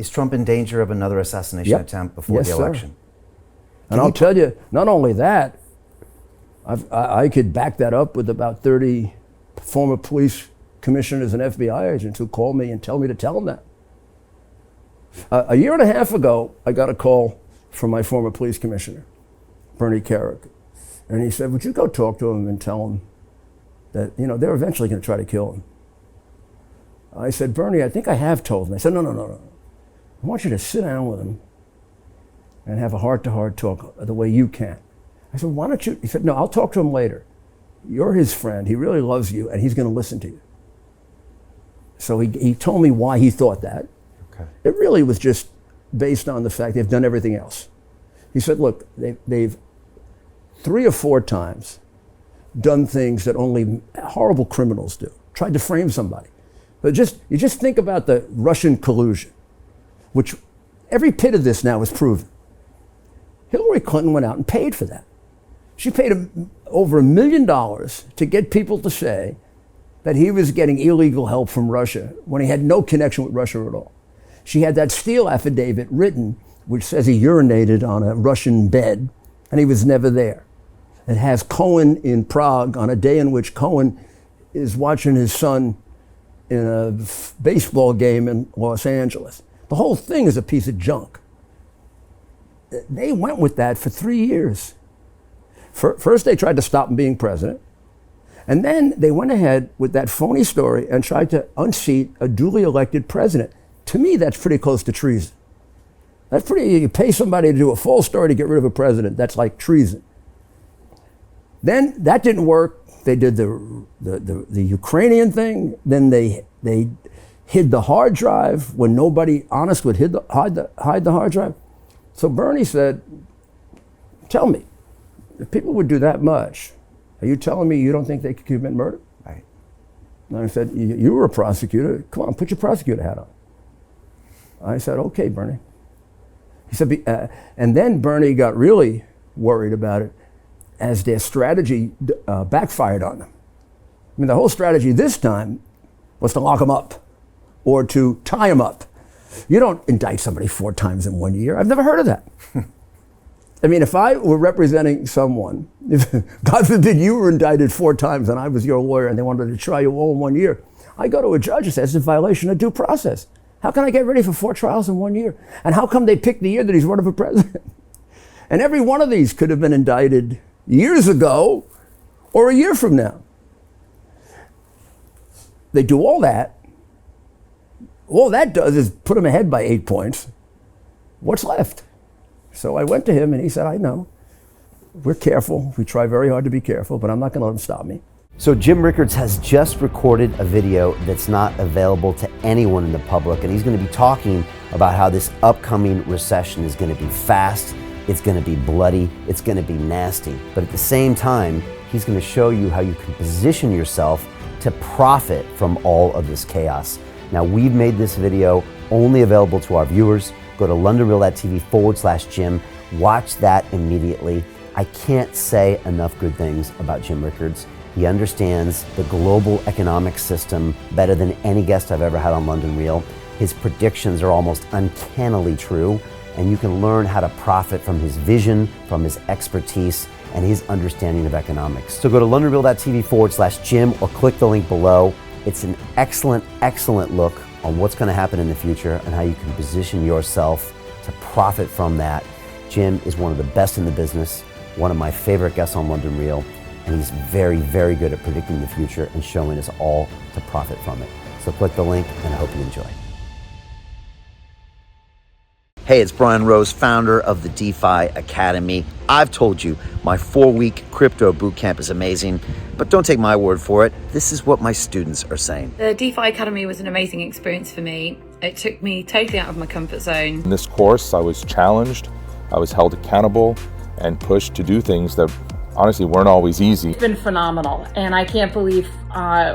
Is Trump in danger of another assassination attempt before the election? And I'll tell you, not only that, I could back that up with about 30 former police commissioners and FBI agents who call me and tell me to tell them that. A year and a half ago, I got a call from my former police commissioner, Bernie Carrick. And he said, would you go talk to him and tell him that, you know, they're eventually going to try to kill him. I said, Bernie, I think I have told him. I said, no. I want you to sit down with him and have a heart-to-heart talk the way you can. I said, why don't you? He said, no, I'll talk to him later. You're his friend. He really loves you, and he's going to listen to you. So he told me why he thought that. Okay. It really was just based on the fact they've done everything else. He said, look, they've 3 or 4 times done things that only horrible criminals do, tried to frame somebody. But you just think about the Russian collusion, which every bit of this now is proven. Hillary Clinton went out and paid for that. She paid over $1 million to get people to say that he was getting illegal help from Russia when he had no connection with Russia at all. She had that Steele affidavit written, which says he urinated on a Russian bed, and he was never there. It has Cohen in Prague on a day in which Cohen is watching his son in a baseball game in Los Angeles. The whole thing is a piece of junk. They went with that for 3 years. First, they tried to stop him being president. And then they went ahead with that phony story and tried to unseat a duly elected president. To me, that's pretty close to treason. You pay somebody to do a false story to get rid of a president. That's like treason. Then that didn't work. They did the Ukrainian thing. Then they hid the hard drive when nobody honest would hide the hard drive. So Bernie said, tell me, if people would do that much, are you telling me you don't think they could commit murder? Right. And I said, you were a prosecutor. Come on, put your prosecutor hat on. I said, okay, Bernie. He said, and then Bernie got really worried about it as their strategy backfired on them. I mean, the whole strategy this time was to lock them up or to tie them up. You don't indict somebody 4 times in 1 year. I've never heard of that. I mean, if I were representing someone, if God forbid you were indicted 4 times and I was your lawyer and they wanted to try you all in 1 year, I go to a judge and say, it's a violation of due process. How can I get ready for 4 trials in 1 year? And how come they picked the year that he's running for president? And every one of these could have been indicted years ago or a year from now. They do all that. All that does is put them ahead by 8 points. What's left? So I went to him and he said, I know. We're careful. We try very hard to be careful, but I'm not going to let them stop me. So Jim Rickards has just recorded a video that's not available to anyone in the public, and he's going to be talking about how this upcoming recession is going to be fast, it's going to be bloody, it's going to be nasty. But at the same time, he's going to show you how you can position yourself to profit from all of this chaos. Now, we've made this video only available to our viewers. Go to londonreal.tv/Jim. Watch that immediately. I can't say enough good things about Jim Rickards. He understands the global economic system better than any guest I've ever had on London Real. His predictions are almost uncannily true, and you can learn how to profit from his vision, from his expertise, and his understanding of economics. So go to londonreal.tv/Jim or click the link below. It's an excellent, excellent look on what's going to happen in the future and how you can position yourself to profit from that. Jim is one of the best in the business, one of my favorite guests on London Real, and he's very, very good at predicting the future and showing us all to profit from it. So click the link, and I hope you enjoy. Hey, it's Brian Rose, founder of the DeFi Academy. I've told you my 4-week crypto bootcamp is amazing, but don't take my word for it. This is what my students are saying. The DeFi Academy was an amazing experience for me. It took me totally out of my comfort zone. In this course, I was challenged, I was held accountable, and pushed to do things that honestly weren't always easy. It's been phenomenal, and I can't believe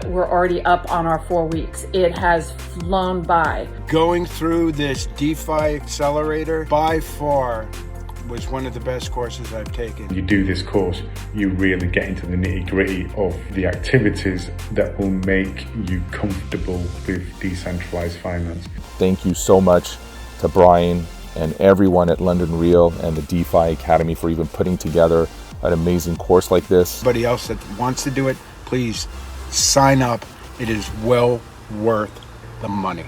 we're already up on our 4 weeks. It has flown by. Going through this DeFi accelerator by far was one of the best courses I've taken. You do this course, you really get into the nitty-gritty of the activities that will make you comfortable with decentralized finance. Thank you so much to Brian and everyone at London Real and the DeFi Academy for even putting together an amazing course like this. Anybody else that wants to do it, please sign up. It is well worth the money.